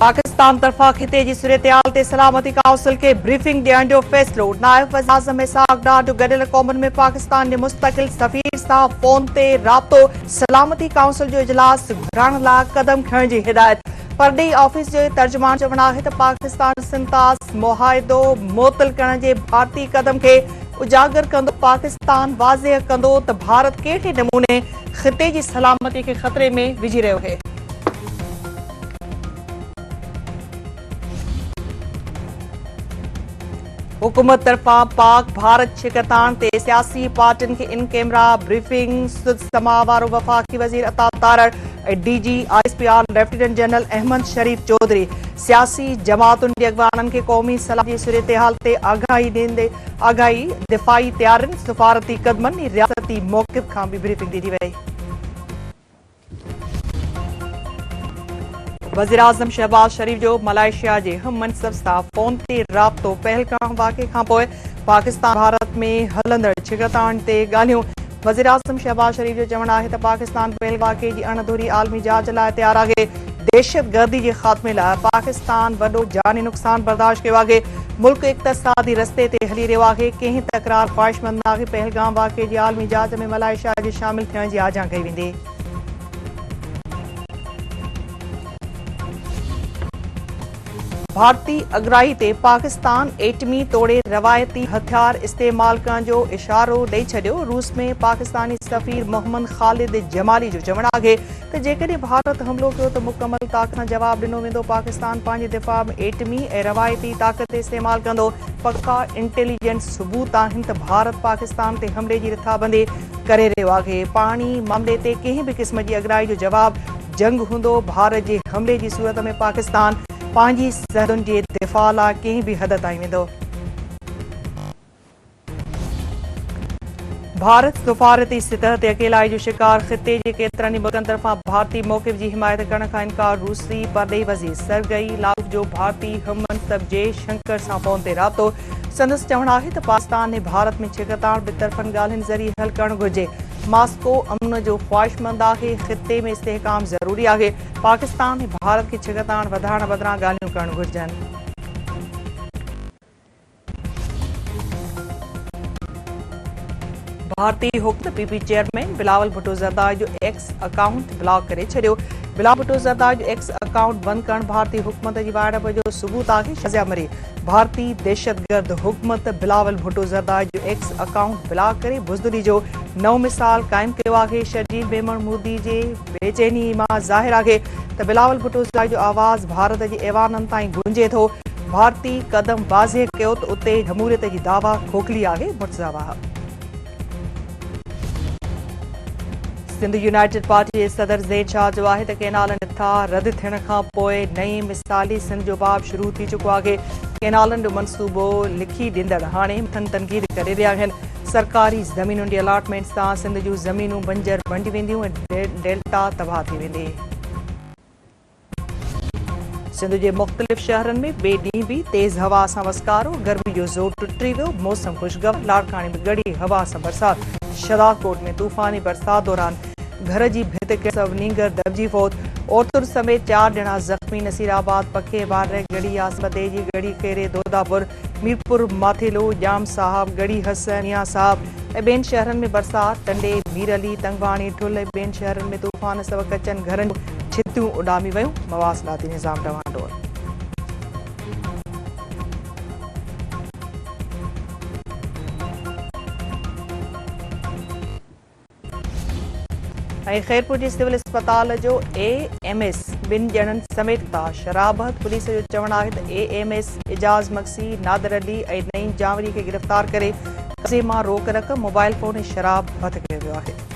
पाकिस्तान तरफा खिते जी सूरत-हाल ते सलामती काउंसिल के ब्रीफिंग ॾियण जो फ़ैसिलो। नायब वज़ीर आज़म इसहाक डार जो गॾियल क़ौमुनि में पाकिस्तान जे मुस्तक़िल सफ़ीर सां फ़ोन ते राब्तो। सलामती काउंसिल जो इजलास घुराइण लाइ क़दम खणण जी हिदायत। परॾेही ऑफिस जे तर्जुमान चवणु आहे त पाकिस्तान सिंतास मुआहिदो मुअतल करण जे भारतीय क़दम खे उजागर कंदो। पाकिस्तान वाज़ेह कंदो त भारत कहिड़े नमूने खिते जी सलामती खे ख़तरे में विझी रहियो आहे। हुकूमत तरफा पाक भारत शिकतान ते सियासी पार्टियुनि खे इन कैमरा ब्रीफिंग। समा वारो वफ़ाक़ी वज़ीर अता तारड़ ऐं DG ISPR lieutenant general Ahmed Sharif Chaudhry सियासी जमातुनि जे अॻवाननि खे क़ौमी सलाह जी सूरत-हाल ते आगाही दिफ़ाई तयारियुनि सफ़ारती क़दमनि ऐं रियासती मौक़िफ़ खां बि ब्रीफिंग ॾिनी वई। वज़ीर आज़म शहबाज शरीफ जो मलेशिया जे हम मनसब सां फ़ोन ते राब्तो। पहलगाम वाक़े खां पोइ पाकिस्तान भारत में हलंदड़ छिकताण ते ॻाल्हियूं। वज़ीर आज़म शहबाज शरीफ जो चवणु आहे त पाकिस्तान पहलगाम वाक़े जी अणधूरी आलमी जांच लाइ तयारु आहे। दहशतगर्दी जे ख़ात्मे लाइ पाकिस्तान वॾो जानी नुक़सान बर्दाश्त कयो आहे। मुल्क इक़्तिसादी रस्ते ते हली रहियो आहे। कंहिं तकरार ख़्वाहिशमंद नाहे। पहलगाम वाक़े जी आलमी जांच में मलेशिया जे शामिल थियण जी आजां कई वेंदी। भारतीय अगराही ते पाकिस्तान एटमी तोड़े रवायती हथियार इस्तेमाल करण जो इशारो ॾेई छॾियो। रूस में पाकिस्तानी सफ़ीर मोहम्मद ख़ालिद जमाली जो चवणु आहे त जेकॾहिं भारत हमलो कयो त मुकमल ताक़त सां जवाब ॾिनो वेंदो। पाकिस्तान पंहिंजे दिफ़ा में एटमी ऐं रवायती ताक़त इस्तेमाल कंदो। पक्का इंटेलिजेंस सबूत आहिनि त भारत पाकिस्तान ते हमले जी रिथाबंदी करे रहियो आहे। पाणी मामले ते कंहिं बि क़िस्म जी अगराही जो जवाब जंग हूंदो। भारत जे हमले जी सूरत में पाकिस्तान पंहिंजी सरहदुनि जे दिफ़ा लाइ कंहिं बि हद ताईं वेंदो। भारत सफ़ारती सतह ते अकेलाई जो शिकार। खिते जे केतिरनि ई मुल्कनि तरफ़ां भारतीय मौक़िफ़ जी हिमायत करण खां इनकार। रूसी परॾेही वज़ीर सरगई लारोफ जो भारतीय हम मनसब जयशंकर सां फ़ोन ते राब्तो। संदसि चवणु आहे त पाकिस्तान ऐं भारत में छिकताण ॿितरफ़नि ॻाल्हियुनि ज़रिए हल करणु घुरिजे। मास्को अमन जो ख़्वाहिशमंद आहे। खिते में इस्तेहकाम ज़रूरी आहे। पाकिस्तान ऐं भारत खे छिकताण वधाइण बदिरां ॻाल्हियूं करणु घुरिजनि। भारतीय हुकूमत PP चेयरमैन बिलावल भुट्टो ज़रदारी जो एक्स अकाउंट ब्लॉक करे छॾियो। बिलावल भुट्टो ज़रदारी जो एक्स अकाउंट बंदि करणु भारतीय हुकूमत जी वाइड़प जो सबूत आहे। शाज़िया मरी भारतीय दहशतगर्द हुकूमत बिलावल भुट्टो ज़रदारी जो एक्स अकाउंट ब्लॉक करे बुज़दिली जो नओं मिसाल क़ाइमु कयो आहे। शर्जील बेमण मोदी जे बेचैनी मां ज़ाहिर आहे त बिलावल भुट्टो ज़रदारी जो आवाज़ भारत जे ऐवाननि ताईं गुंजे थो। भारतीय क़दम वाज़ेह कयो त उते जमहूरियत जी दावा खोखली आहे। मुर्तज़ा सिंध यूनाइटेड पार्टी जे सदर ज़ैद शाह जो आहे त केनालनि था रद्द थियण खां पोइ नई मिसाली सिंध जो बाब शुरू थी चुको आहे। केनालनि जो मनसूबो लिखी ॾींदड़ हाणे मथनि तनक़ीद करे रहिया आहिनि। सरकारी ज़मीनुनि जी अलॉटमेंट सां सिंध जूं ज़मीनूं बंजर बणिजी वेंदियूं ऐं डेल्टा तबाह थी वेंदी। सिंध जे मुख़्तलिफ़ शहरनि में ॿिए ॾींहुं बि तेज़ हवा सां वसकारो। गर्मी जो ज़ोर टुटी वियो। मौसम ख़ुशगवार। लाड़काने में ॻड़ी हवा सां बरसात। शदाकोट में तूफ़ानी बरसात दौरान घर जी भित सब नींगर दबजी फौत। औरतुनि समेत 4 ॼणा ज़ख़्मी। नसीराबाद पखे बार गढ़ी आसपते जी गढ़ी खेरे दोदापुर मीरपुर माथेलो जाम साहब गढ़ी हसनिया साहब ऐं ॿियनि शहरनि में बरसात। टंडे मीरअली तंगवाणी ठुल ऐं ॿियनि शहरनि में तूफ़ान सबबि कचनि घरनि छितियूं उॾामी वियूं। मवासिलाती निज़ाम डवांडोल। ऐं ख़ैरपुर जे सिविल अस्पताल जो AMS 2 ॼणनि समेत था शराबत। पुलिस जो चवणु आहे त AMS एजाज़ मक्सी नादर अली ऐं नईं जावरी खे गिरफ़्तार करे कब्ज़े मां रोक रक़म मोबाइल फोन ऐं शराब हथ कयो वियो आहे।